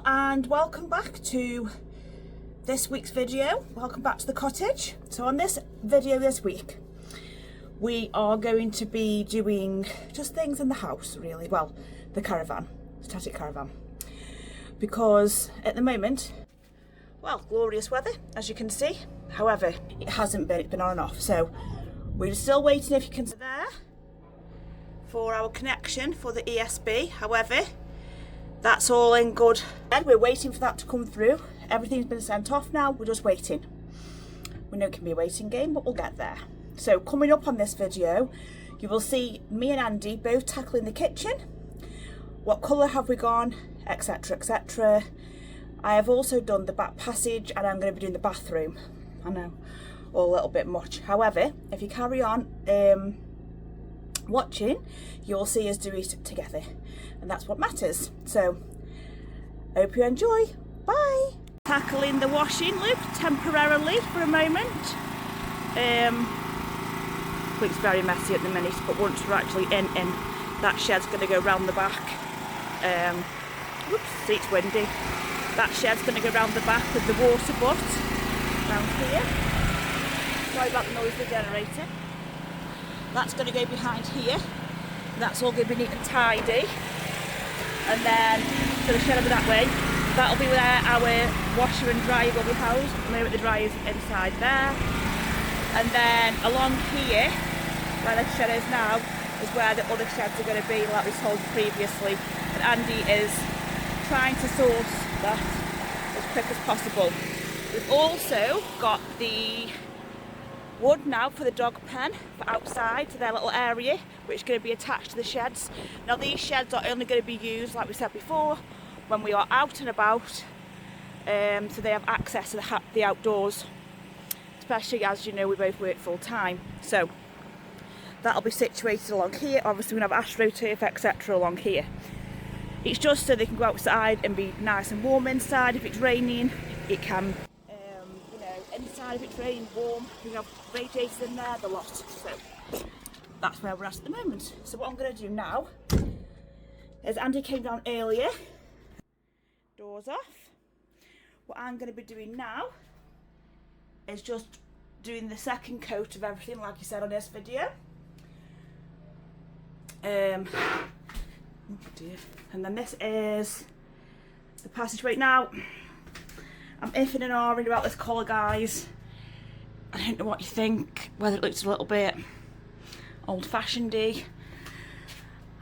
and welcome back to this week's video. Welcome back to the cottage. So on this video this week we are going to be doing just things in the house really, well the caravan, static caravan, because at the moment, well, glorious weather as you can see. However, it hasn't been, it's been on and off, so we're still waiting, if you can see there, for our connection for the ESB. However, that's all in good. And we're waiting for that to come through. Everything's been sent off now, we're just waiting. We know it can be a waiting game, but we'll get there. So coming up on this video, you will see me and Andy both tackling the kitchen. What colour have we gone, etc, etc. I have also done the back passage and I'm going to be doing the bathroom. I know, all a little bit much. However, if you carry on watching, you'll see us do it together, and that's what matters. So hope you enjoy. Bye. Tackling the washing loop temporarily for a moment. Looks very messy at the minute, but once we're actually in that shed's going to go round the back. Whoops, see, it's windy. That shed's going to go round the back with the water butt round here. Sorry about the noise of the generator. That's going to go behind here. That's all going to be neat and tidy. And then, so the shed will be that way. That'll be where our washer and dryer will be housed. At the moment the dryer's inside there. And then along here, where the shed is now, is where the other sheds are going to be, like we told you previously. And Andy is trying to source that as quick as possible. We've also got the wood now for the dog pen for outside, to their little area, which is going to be attached to the sheds. Now these sheds are only going to be used, like we said before, when we are out and about, so they have access to the outdoors, especially as you know we both work full time. So that'll be situated along here. Obviously we're going to have astroturf, etc. along here. It's just so they can go outside and be nice and warm inside. If it's raining, it can, inside if it's raining, warm. We have radiators in there, the lot. So that's where we're at the moment. So what I'm going to do now is, Andy came down earlier, doors off. What I'm going to be doing now is just doing the second coat of everything, like you said on this video. Oh dear. And then this is the passageway. Now I'm iffing and ahhing about this colour, guys. I don't know what you think, whether it looks a little bit old-fashioned-y.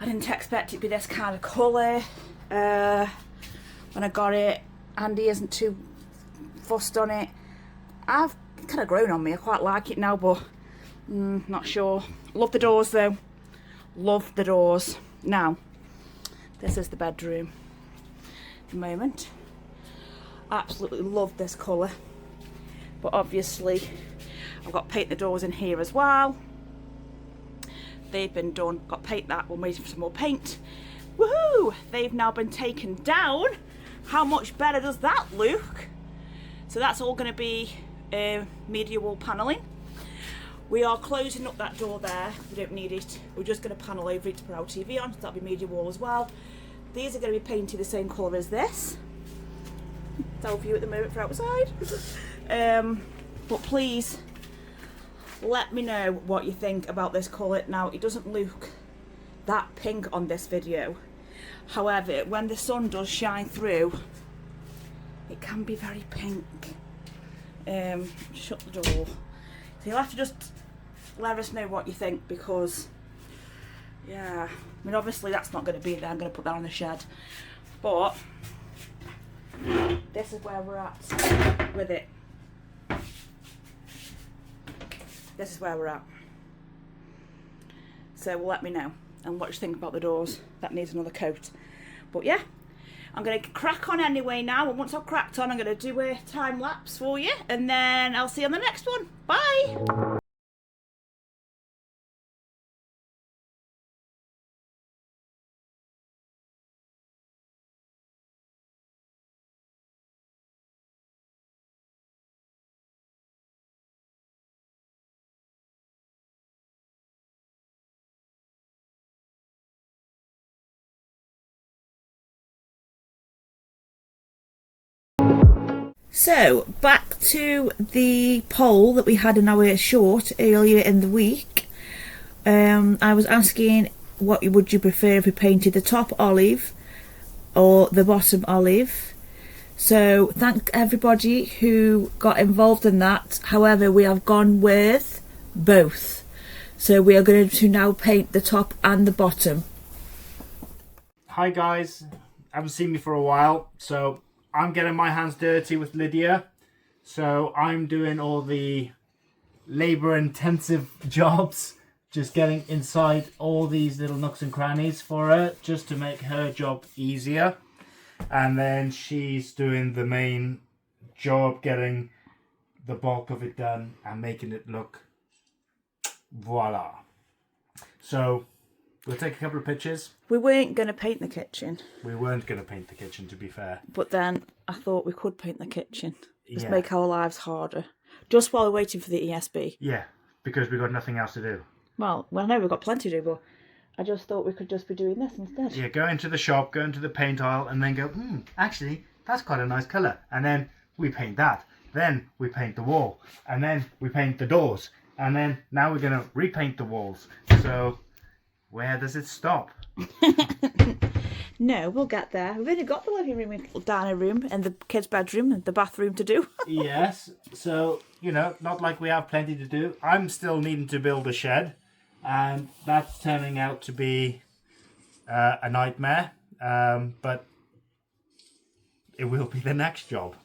I didn't expect it to be this kind of colour. When I got it, Andy isn't too fussed on it. I've kind of grown on me, I quite like it now, but not sure. Love the doors though, love the doors. Now, this is the bedroom at the moment. Absolutely love this colour, but obviously I've got to paint the doors in here as well. They've been done, got to paint that, we're waiting for some more paint. Woohoo! They've now been taken down. How much better does that look? So that's all going to be media wall panelling. We are closing up that door there, we don't need it. We're just going to panel over it to put our TV on, so that'll be media wall as well. These are going to be painted the same colour as this. It's our view at the moment for outside. But please let me know what you think about this colour. Now it doesn't look that pink on this video, however when the sun does shine through it can be very pink. Shut the door. So you'll have to just let us know what you think, because yeah, I mean obviously that's not going to be there, I'm going to put that on the shed, but this is where we're at with it. This is where we're at. So let me know and what you think about the doors. That needs another coat. But yeah, I'm going to crack on anyway now, and once I've cracked on I'm going to do a time lapse for you, and then I'll see you on the next one. Bye! So, back to the poll that we had in our short earlier in the week. I was asking, what would you prefer if we painted the top olive or the bottom olive? So, thank everybody who got involved in that. However, we have gone with both. So, we are going to now paint the top and the bottom. Hi guys, haven't seen me for a while, so I'm getting my hands dirty with Lydia. So I'm doing all the labor intensive jobs, just getting inside all these little nooks and crannies for her, just to make her job easier. And then she's doing the main job, getting the bulk of it done and making it look voila. So we'll take a couple of pictures. We weren't going to paint the kitchen. We weren't going to paint the kitchen, to be fair. But then I thought we could paint the kitchen. Just Yeah. make our lives harder. Just while we're waiting for the ESB. Yeah, because we've got nothing else to do. Well, I know we've got plenty to do, but I just thought we could just be doing this instead. Yeah, go into the shop, go into the paint aisle, and then go, actually, that's quite a nice colour. And then we paint that. Then we paint the wall. And then we paint the doors. And then now we're going to repaint the walls. So where does it stop? No, we'll get there. We've only got the living room and dining room and the kids' bedroom and the bathroom to do. Yes, so, not like we have plenty to do. I'm still needing to build a shed, and that's turning out to be a nightmare, but it will be the next job.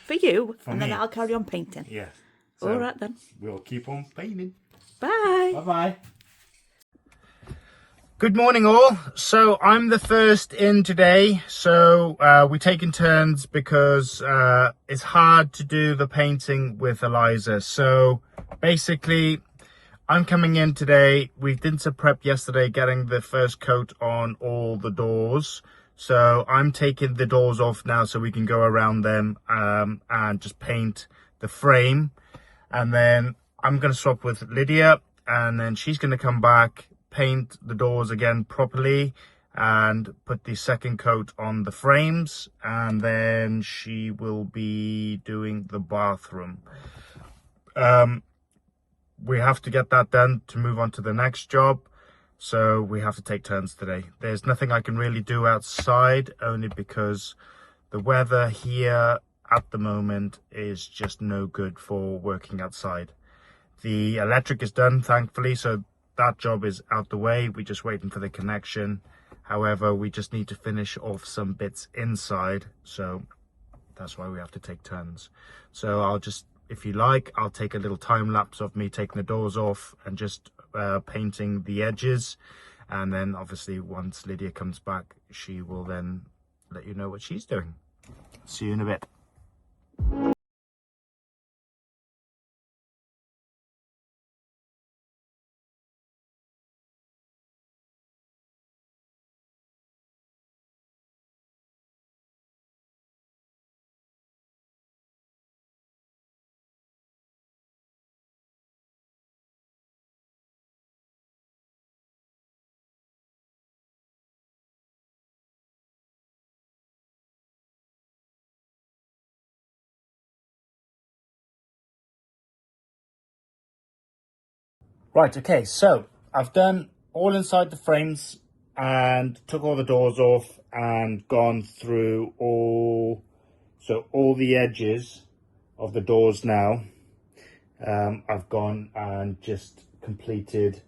For you, For and me. then I'll carry on painting. Yeah. All right then. We'll keep on painting. Bye. Bye-bye. Good morning all. So I'm the first in today, so we're taking turns because it's hard to do the painting with Eliza. So basically I'm coming in today. We did some prep yesterday getting the first coat on all the doors, so I'm taking the doors off now so we can go around them and just paint the frame. And then I'm going to swap with Lydia, and then she's going to come back, paint the doors again properly and put the second coat on the frames, and then she will be doing the bathroom. We have to get that done to move on to the next job, so we have to take turns today. There's nothing I can really do outside, only because the weather here at the moment is just no good for working outside. The electric is done, thankfully, so that job is out the way. We're just waiting for the connection. However, we just need to finish off some bits inside, so that's why we have to take turns. So I'll just, if you like, I'll take a little time lapse of me taking the doors off and just painting the edges, and then obviously once Lydia comes back, she will then let you know what she's doing. See you in a bit. Right, okay, so I've done all inside the frames and took all the doors off and gone through all the edges of the doors now. I've gone and just completed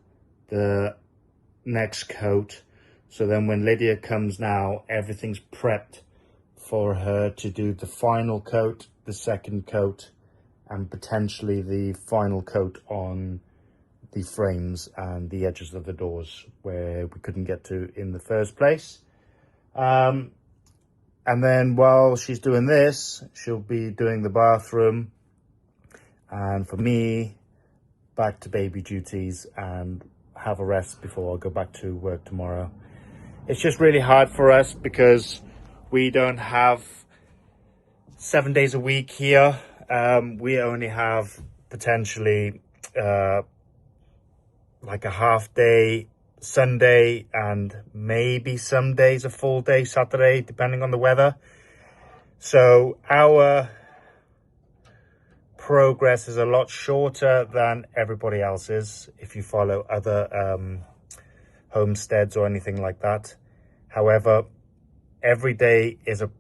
the next coat. So then when Lydia comes now, everything's prepped for her to do the final coat, the second coat, and potentially the final coat on the frames and the edges of the doors where we couldn't get to in the first place. And then while she's doing this, she'll be doing the bathroom, and for me, back to baby duties and have a rest before I go back to work tomorrow. It's just really hard for us because we don't have 7 days a week here. We only have potentially like a half day Sunday, and maybe some days a full day Saturday, depending on the weather. So our progress is a lot shorter than everybody else's if you follow other homesteads or anything like that. However, every day is a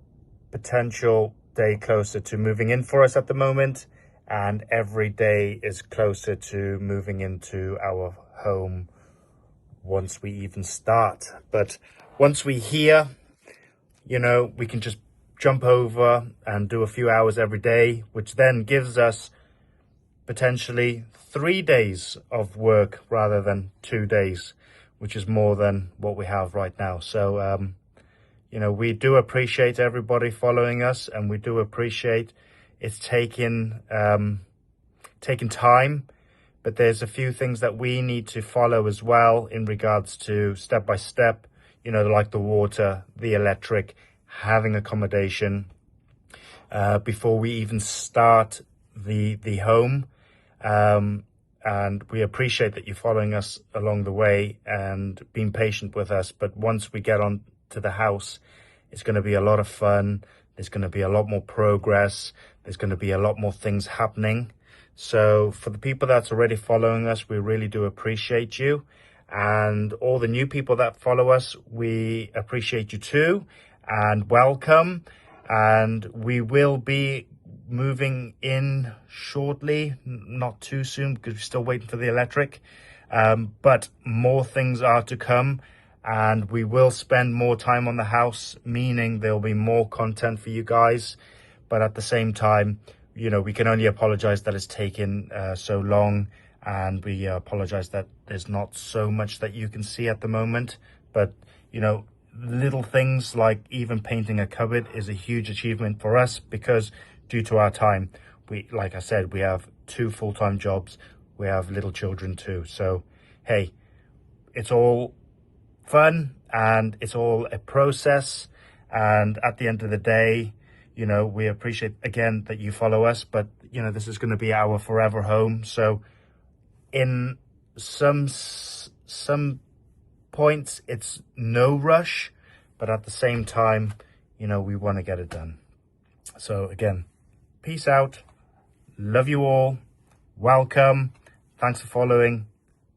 potential day closer to moving in for us at the moment, and every day is closer to moving into our home once we even start. But once we hear, you know, we can just jump over and do a few hours every day, which then gives us potentially 3 days of work rather than 2 days, which is more than what we have right now. So you know, we do appreciate everybody following us, and we do appreciate it's taking time, but there's a few things that we need to follow as well in regards to step by step, you know, like the water, the electric, having accommodation before we even start the home. And we appreciate that you're following us along the way and being patient with us. But once we get on to the house, it's going to be a lot of fun. There's going to be a lot more progress. There's going to be a lot more things happening. So for the people that's already following us, we really do appreciate you. And all the new people that follow us, we appreciate you too, and welcome. And we will be moving in shortly, not too soon because we're still waiting for the electric, but more things are to come, and we will spend more time on the house, meaning there'll be more content for you guys. But at the same time, you know, we can only apologize that it's taken so long, and we apologize that there's not so much that you can see at the moment. But you know, little things like even painting a cupboard is a huge achievement for us, because due to our time, we, like I said, we have 2 full-time jobs, we have little children too. So hey, it's all fun and it's all a process, and at the end of the day, you know, we appreciate again that you follow us. But you know, this is going to be our forever home. So in some points it's no rush, but at the same time, you know, we want to get it done. So again, peace out, love you all, welcome, thanks for following,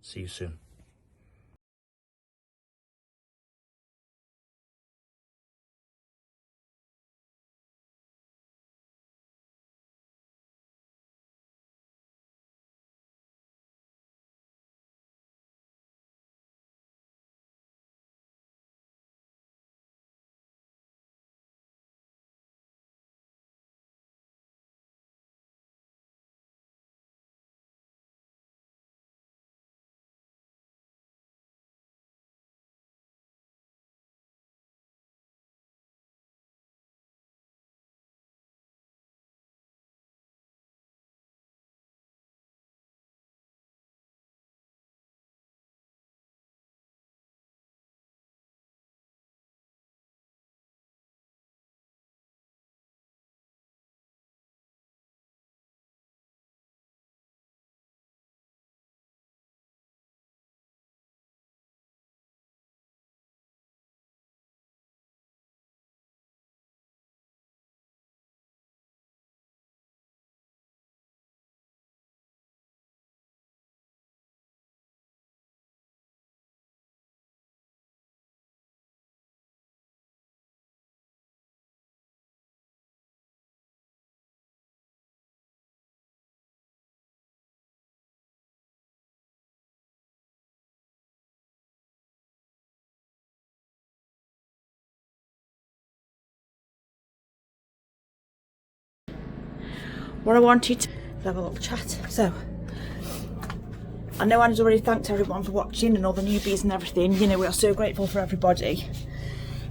see you soon. What I wanted to have a little chat. So I know Anna's already thanked everyone for watching and all the newbies and everything. You know, we are so grateful for everybody.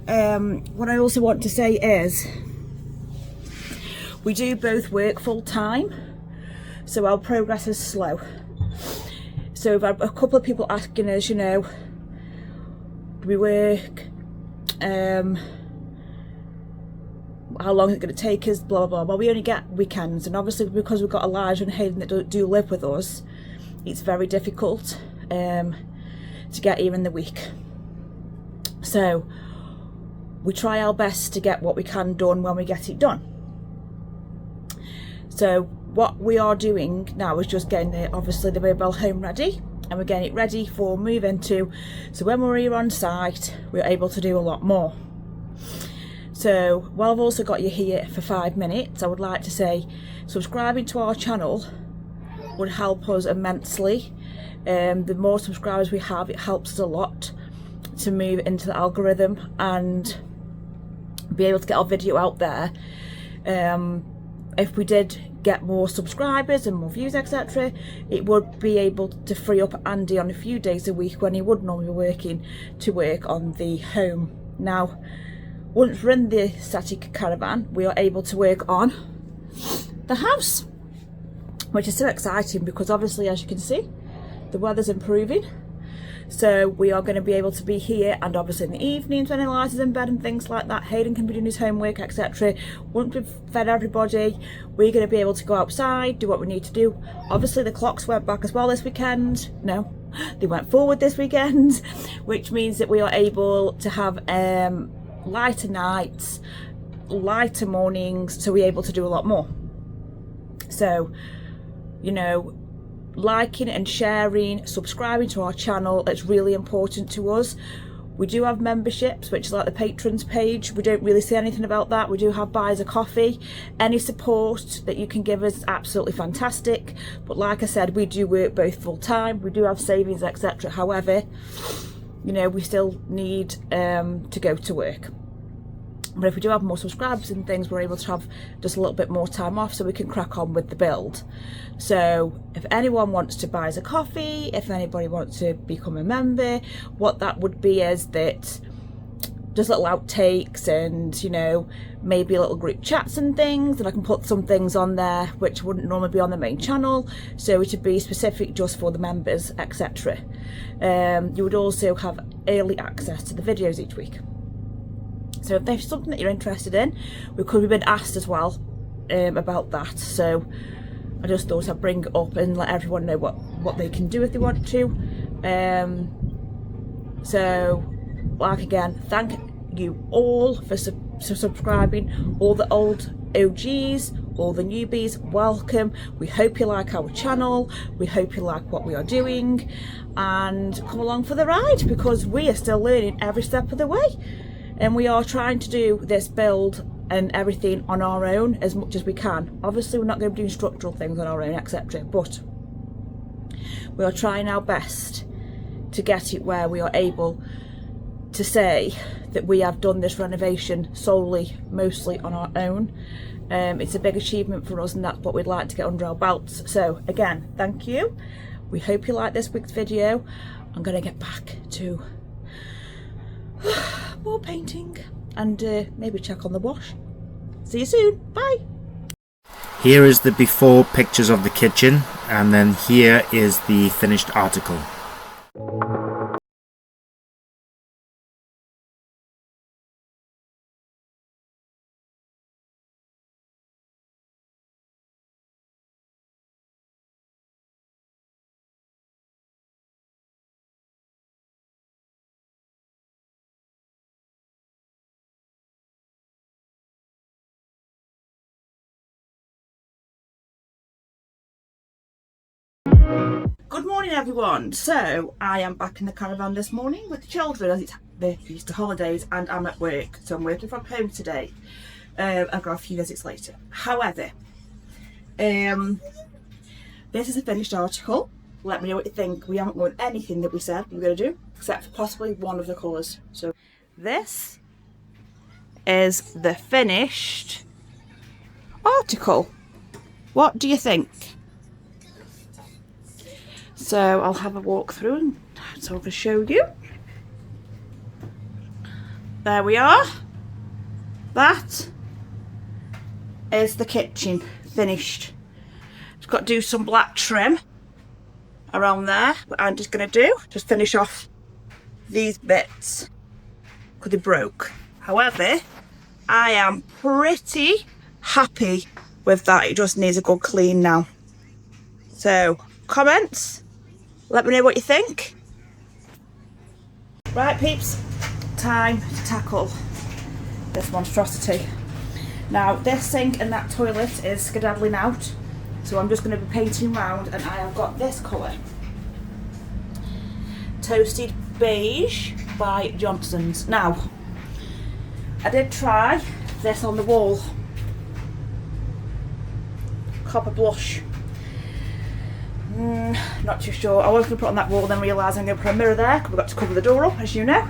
What I also want to say is we do both work full time, so our progress is slow. So we've had a couple of people asking us, you know, do we work, how long is it going to take us, blah blah blah. Well, we only get weekends, and obviously because we've got Elijah and Hayden that do live with us, it's very difficult to get here in the week. So we try our best to get what we can done when we get it done. So what we are doing now is just getting obviously the mobile home ready, and we're getting it ready for move into, so when we're here on site we're able to do a lot more. So while I've also got you here for 5 minutes, I would like to say subscribing to our channel would help us immensely. The more subscribers we have, it helps us a lot to move into the algorithm and be able to get our video out there. If we did get more subscribers and more views, etc., it would be able to free up Andy on a few days a week when he would normally be working to work on the home. Now, once we're in the static caravan, we are able to work on the house, which is so exciting because obviously, as you can see, the weather's improving. So we are going to be able to be here, and obviously in the evenings when Eliza's in bed and things like that, Hayden can be doing his homework, etc. Once we've fed everybody, we're going to be able to go outside, do what we need to do. Obviously the clocks went back as well this weekend. No, they went forward this weekend, which means that we are able to have lighter nights, lighter mornings, so we're able to do a lot more. So, you know, liking and sharing, subscribing to our channel, it's really important to us. We do have memberships, which is like the patrons page. We don't really say anything about that. We do have buys a coffee. Any support that you can give us is absolutely fantastic, but like I said, we do work both full time, we do have savings, etc. However, you know, we still need to go to work. But if we do have more subscribers and things, we're able to have just a little bit more time off so we can crack on with the build. So if anyone wants to buy us a coffee, if anybody wants to become a member, what that would be is that just little outtakes and, you know, maybe little group chats and things, and I can put some things on there which wouldn't normally be on the main channel, so it would be specific just for the members, etc. You would also have early access to the videos each week. So if there's something that you're interested in, we could have been asked as well about that. So I just thought I'd bring it up and let everyone know what they can do if they want to. So, like again, thank you all for subscribing. All the old OGs, all the newbies, welcome. We hope you like our channel. We hope you like what we are doing, and come along for the ride, because we are still learning every step of the way. And we are trying to do this build and everything on our own as much as we can. Obviously we're not going to be doing structural things on our own, etc. But we are trying our best to get it where we are able to say that we have done this renovation solely, mostly on our own. It's a big achievement for us, and that's what we'd like to get under our belts. So again, thank you. We hope you like this week's video. I'm going to get back to more painting and maybe check on the wash. See you soon. Bye. Here is the before pictures of the kitchen, and then here is the finished article. Good morning everyone. So I am back in the caravan this morning with the children as it's the Easter holidays, and I'm at work, so I'm working from home today. I've got a few visits later. However, this is a finished article. Let me know what you think. We haven't done anything that we said we were going to do, except for possibly one of the colours. So this is the finished article. What do you think? So I'll have a walk through and so I can show you. There we are. That is the kitchen finished. Just got to do some black trim around there, but I'm just going to do just finish off these bits because they broke. However, I am pretty happy with that. It just needs a good clean now. So comments, let me know what you think. Right peeps, time to tackle this monstrosity. Now this sink and that toilet is skedaddling out, So I'm just going to be painting round, and I have got this colour. Toasted Beige by Johnson's. Now, I did try this on the wall. Copper blush. Not too sure. I was going to put on that wall, then realised I'm going to put a mirror there because we've got to cover the door up, as you know.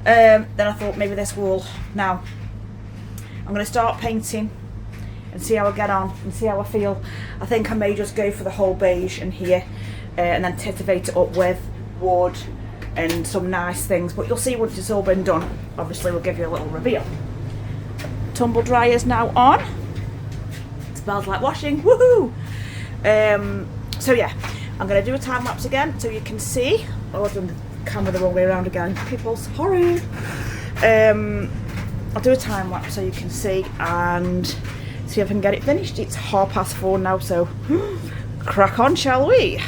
Then I thought maybe this wall. Now, I'm going to start painting and see how I get on and see how I feel. I think I may just go for the whole beige in here and then titivate it up with wood and some nice things. But you'll see once it's all been done. Obviously, we'll give you a little reveal. Tumble dryer's now on. It smells like washing. Woohoo! So yeah, I'm going to do a time lapse again so you can see. Oh, I've done the camera the wrong way around again. People, sorry. I'll do a time lapse so you can see and see if I can get it finished. It's 4:30 now, so crack on, shall we?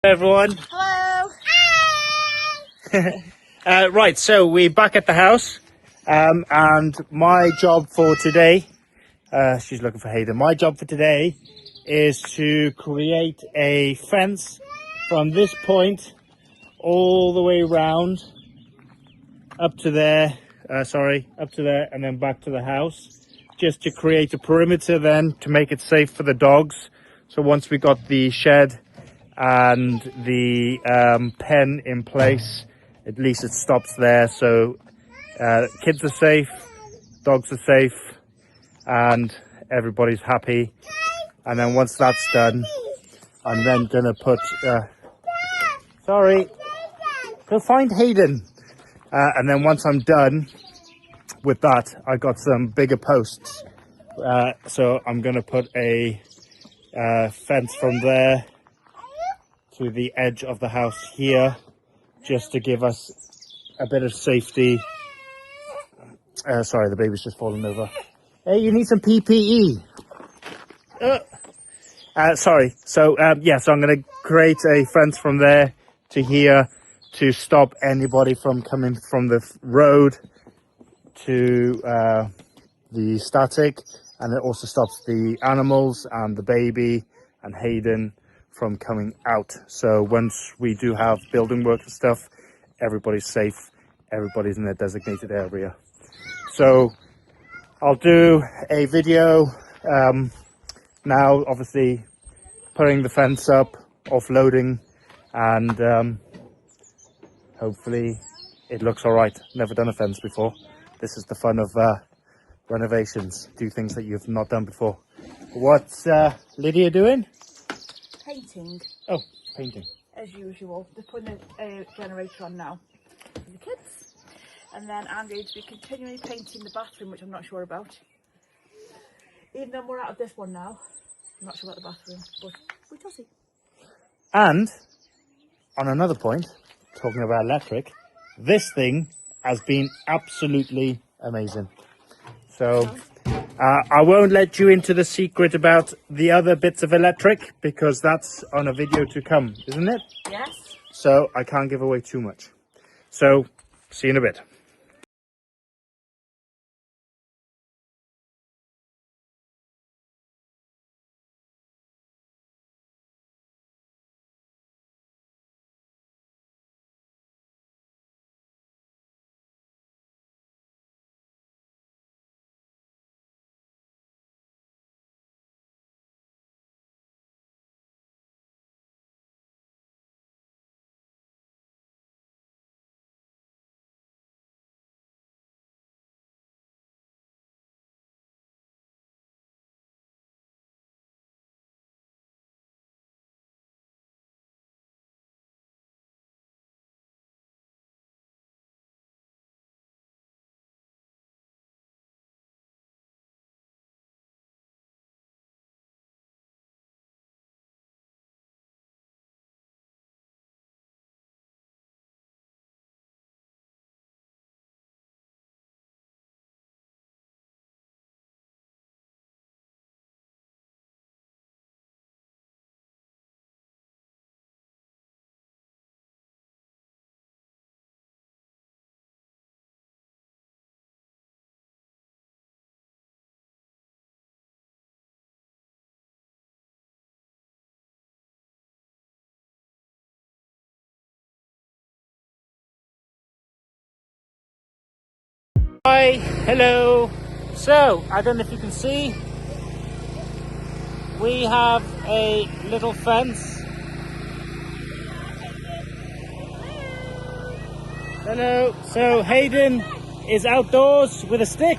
Everyone. Hello. Right, so we're back at the house, and my job for today, she's looking for Hayden. My job for today is to create a fence from this point all the way round up to there, up to there, and then back to the house, just to create a perimeter then to make it safe for the dogs. So once we got the shed and the pen in place, at least it stops there, so kids are safe, dogs are safe, and everybody's happy. And then once that's done, I'm then gonna put sorry, go find Hayden. And then once I'm done with that, I got some bigger posts, so I'm gonna put a fence from there to the edge of the house here, just to give us a bit of safety. Sorry, the baby's just fallen over. Hey, you need some PPE. Sorry. So yeah, so I'm going to create a fence from there to here to stop anybody from coming from the road to the static, and it also stops the animals and the baby and Hayden from coming out. So once we do have building work and stuff, everybody's safe, everybody's in their designated area. So I'll do a video now, obviously putting the fence up, offloading, and hopefully it looks all right. Never done a fence before. This is the fun of renovations, do things that you've not done before. What's Lydia doing? Painting. Oh, painting. As usual. Just putting the generator on now for the kids. And then I'm going to be continually painting the bathroom, which I'm not sure about. Even though we're out of this one now, I'm not sure about the bathroom, but we shall see. And on another point, talking about electric, this thing has been absolutely amazing. So I won't let you into the secret about the other bits of electric, because that's on a video to come, isn't it? Yes. So I can't give away too much. So see you in a bit. Hi, hello. So, I don't know if you can see, we have a little fence. Hello. So Hayden is outdoors with a stick.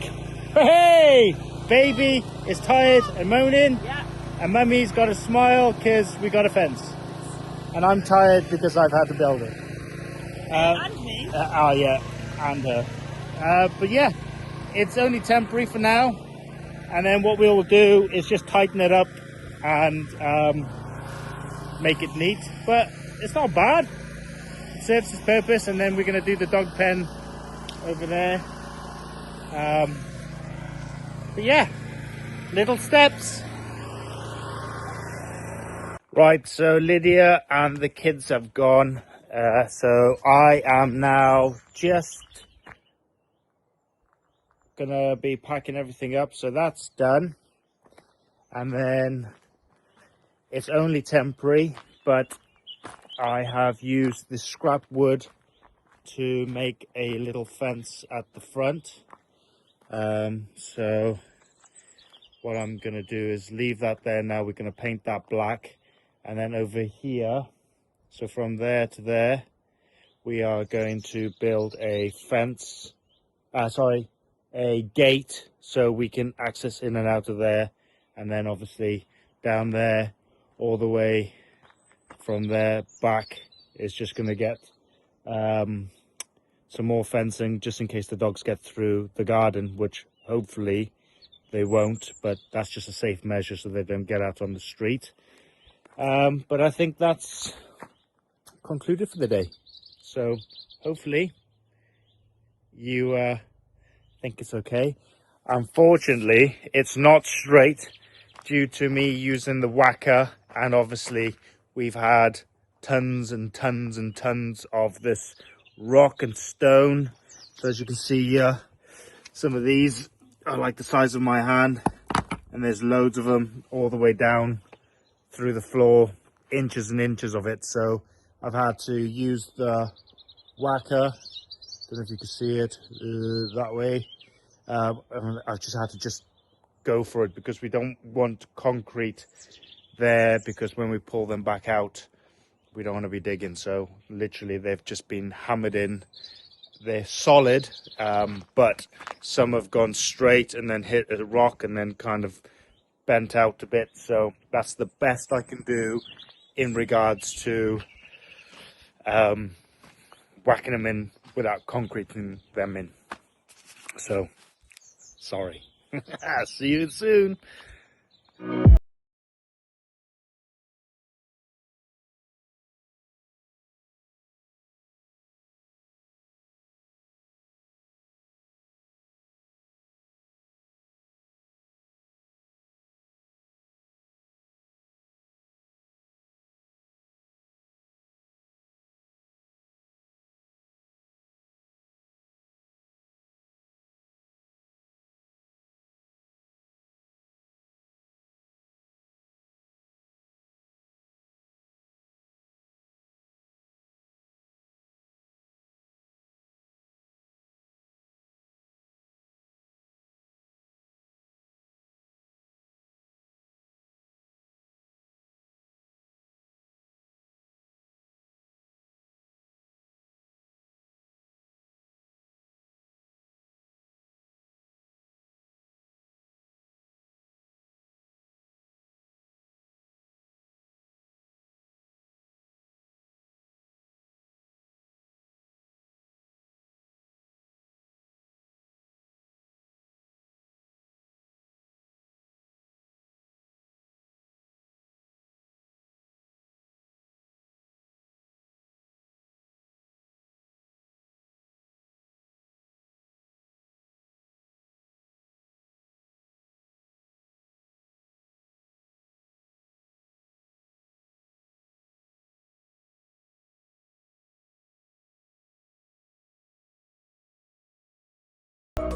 Hey, baby is tired and moaning. Yeah. And mummy's got a smile because we got a fence. And I'm tired because I've had to build it. And me. Oh yeah, and her. But yeah, it's only temporary for now. And then what we'll do is just tighten it up and make it neat. But it's not bad. It serves its purpose. And then we're going to do the dog pen over there. But yeah, little steps. Right, so Lydia and the kids have gone. So I am now just gonna be packing everything up. So that's done. And then it's only temporary, but I have used the scrap wood to make a little fence at the front. So what I'm gonna do is leave that there now. We're gonna paint that black. And then over here, so from there to there, we are going to build a fence, a gate, so we can access in and out of there. And then obviously down there, all the way from there back is just going to get some more fencing just in case the dogs get through the garden, which hopefully they won't, but that's just a safe measure so they don't get out on the street. But I think that's concluded for the day. So hopefully you think it's okay. Unfortunately, it's not straight due to me using the whacker, and obviously we've had tons and tons and tons of this rock and stone. So as you can see here, some of these are like the size of my hand, and there's loads of them all the way down through the floor, inches and inches of it. So I've had to use the whacker, don't know if you can see it that way. I've just had to just go for it because we don't want concrete there, because when we pull them back out we don't want to be digging. So literally they've just been hammered in. They're solid, but some have gone straight and then hit a rock and then kind of bent out a bit. So that's the best I can do in regards to whacking them in without concreting them in. So sorry. See you soon.